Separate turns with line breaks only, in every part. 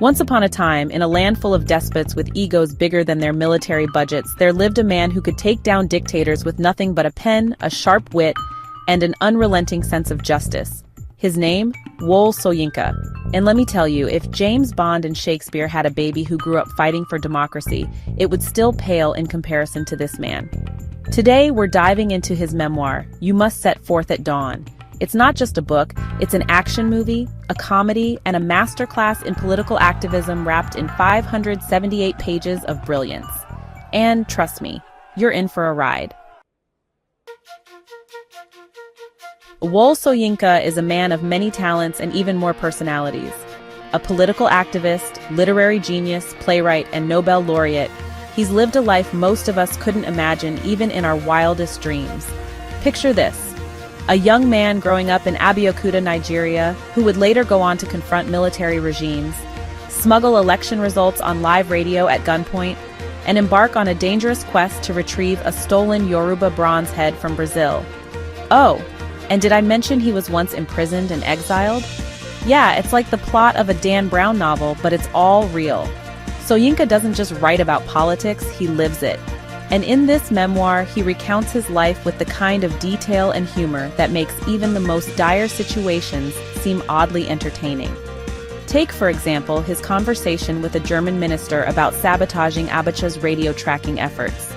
Once upon a time, in a land full of despots with egos bigger than their military budgets, there lived a man who could take down dictators with nothing but a pen, a sharp wit, and an unrelenting sense of justice. His name? Wole Soyinka. And let me tell you, if James Bond and Shakespeare had a baby who grew up fighting for democracy, it would still pale in comparison to this man. Today, we're diving into his memoir, You Must Set Forth at Dawn. It's not just a book, it's an action movie, a comedy, and a masterclass in political activism wrapped in 578 pages of brilliance. And trust me, you're in for a ride. Wole Soyinka is a man of many talents and even more personalities. A political activist, literary genius, playwright, and Nobel laureate, he's lived a life most of us couldn't imagine even in our wildest dreams. Picture this. A young man growing up in Abeokuta, Nigeria, who would later go on to confront military regimes, smuggle election results on live radio at gunpoint, and embark on a dangerous quest to retrieve a stolen Yoruba bronze head from Brazil. Oh, and did I mention he was once imprisoned and exiled? Yeah, it's like the plot of a Dan Brown novel, but it's all real. Soyinka doesn't just write about politics, he lives it. And in this memoir, he recounts his life with the kind of detail and humor that makes even the most dire situations seem oddly entertaining. Take, for example, his conversation with a German minister about sabotaging Abacha's radio tracking efforts.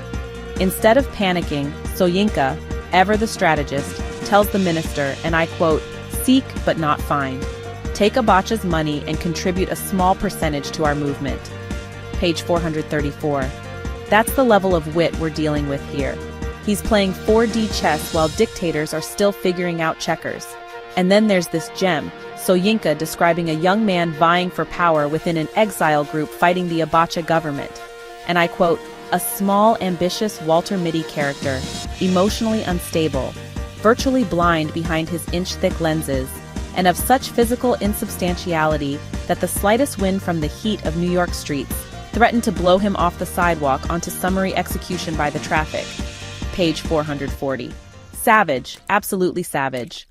Instead of panicking, Soyinka, ever the strategist, tells the minister, and I quote, "Seek but not find. Take Abacha's money and contribute a small percentage to our movement." Page 434. That's the level of wit we're dealing with here. He's playing 4D chess while dictators are still figuring out checkers. And then there's this gem, Soyinka describing a young man vying for power within an exile group fighting the Abacha government. And I quote, "A small, ambitious Walter Mitty character, emotionally unstable, virtually blind behind his inch-thick lenses, and of such physical insubstantiality that the slightest wind from the heat of New York streets threatened to blow him off the sidewalk onto summary execution by the traffic." Page 440. Savage, absolutely savage.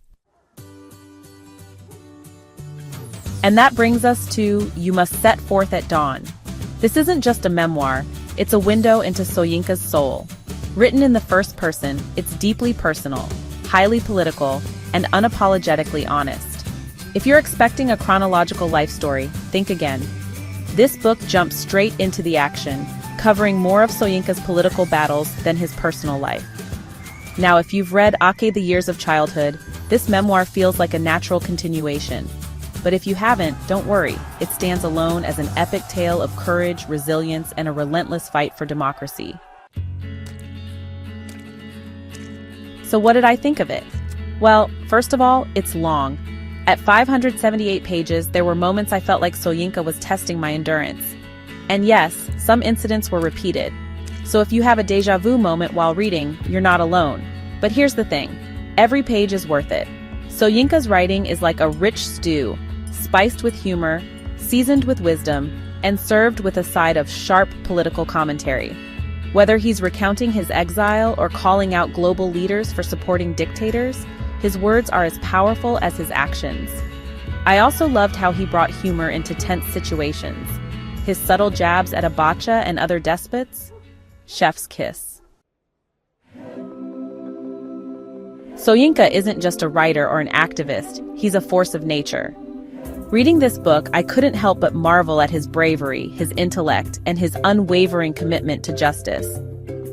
And that brings us to You Must Set Forth at Dawn. This isn't just a memoir, it's a window into Soyinka's soul. Written in the first person, it's deeply personal, highly political, and unapologetically honest. If you're expecting a chronological life story, think again. This book jumps straight into the action, covering more of Soyinka's political battles than his personal life. Now, if you've read Ake the Years of Childhood, this memoir feels like a natural continuation. But if you haven't, don't worry, it stands alone as an epic tale of courage, resilience, and a relentless fight for democracy. So what did I think of it? Well, first of all, it's long. At 578 pages, there were moments I felt like Soyinka was testing my endurance. And yes, some incidents were repeated. So if you have a déjà vu moment while reading, you're not alone. But here's the thing, every page is worth it. Soyinka's writing is like a rich stew, spiced with humor, seasoned with wisdom, and served with a side of sharp political commentary. Whether he's recounting his exile or calling out global leaders for supporting dictators, his words are as powerful as his actions. I also loved how he brought humor into tense situations. His subtle jabs at Abacha and other despots? Chef's kiss. Soyinka isn't just a writer or an activist, he's a force of nature. Reading this book, I couldn't help but marvel at his bravery, his intellect, and his unwavering commitment to justice.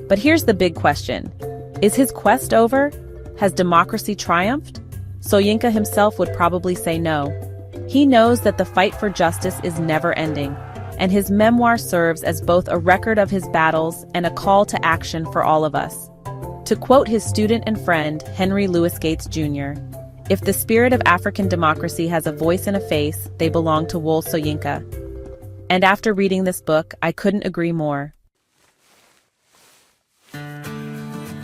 But here's the big question. Is his quest over? Has democracy triumphed? Soyinka himself would probably say no. He knows that the fight for justice is never ending, and his memoir serves as both a record of his battles and a call to action for all of us. To quote his student and friend, Henry Louis Gates Jr., "If the spirit of African democracy has a voice and a face, they belong to Wole Soyinka." And after reading this book, I couldn't agree more.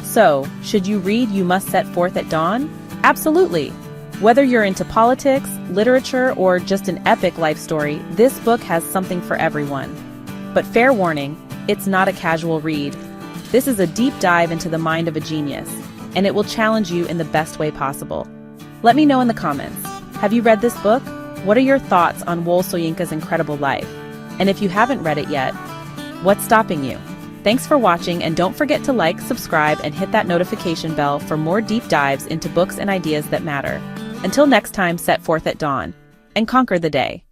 So, should you read You Must Set Forth at Dawn? Absolutely. Whether you're into politics, literature, or just an epic life story, this book has something for everyone. But fair warning, it's not a casual read. This is a deep dive into the mind of a genius, and it will challenge you in the best way possible. Let me know in the comments. Have you read this book? What are your thoughts on Wole Soyinka's incredible life? And if you haven't read it yet, what's stopping you? Thanks for watching, and don't forget to like, subscribe, and hit that notification bell for more deep dives into books and ideas that matter. Until next time, set forth at dawn and conquer the day.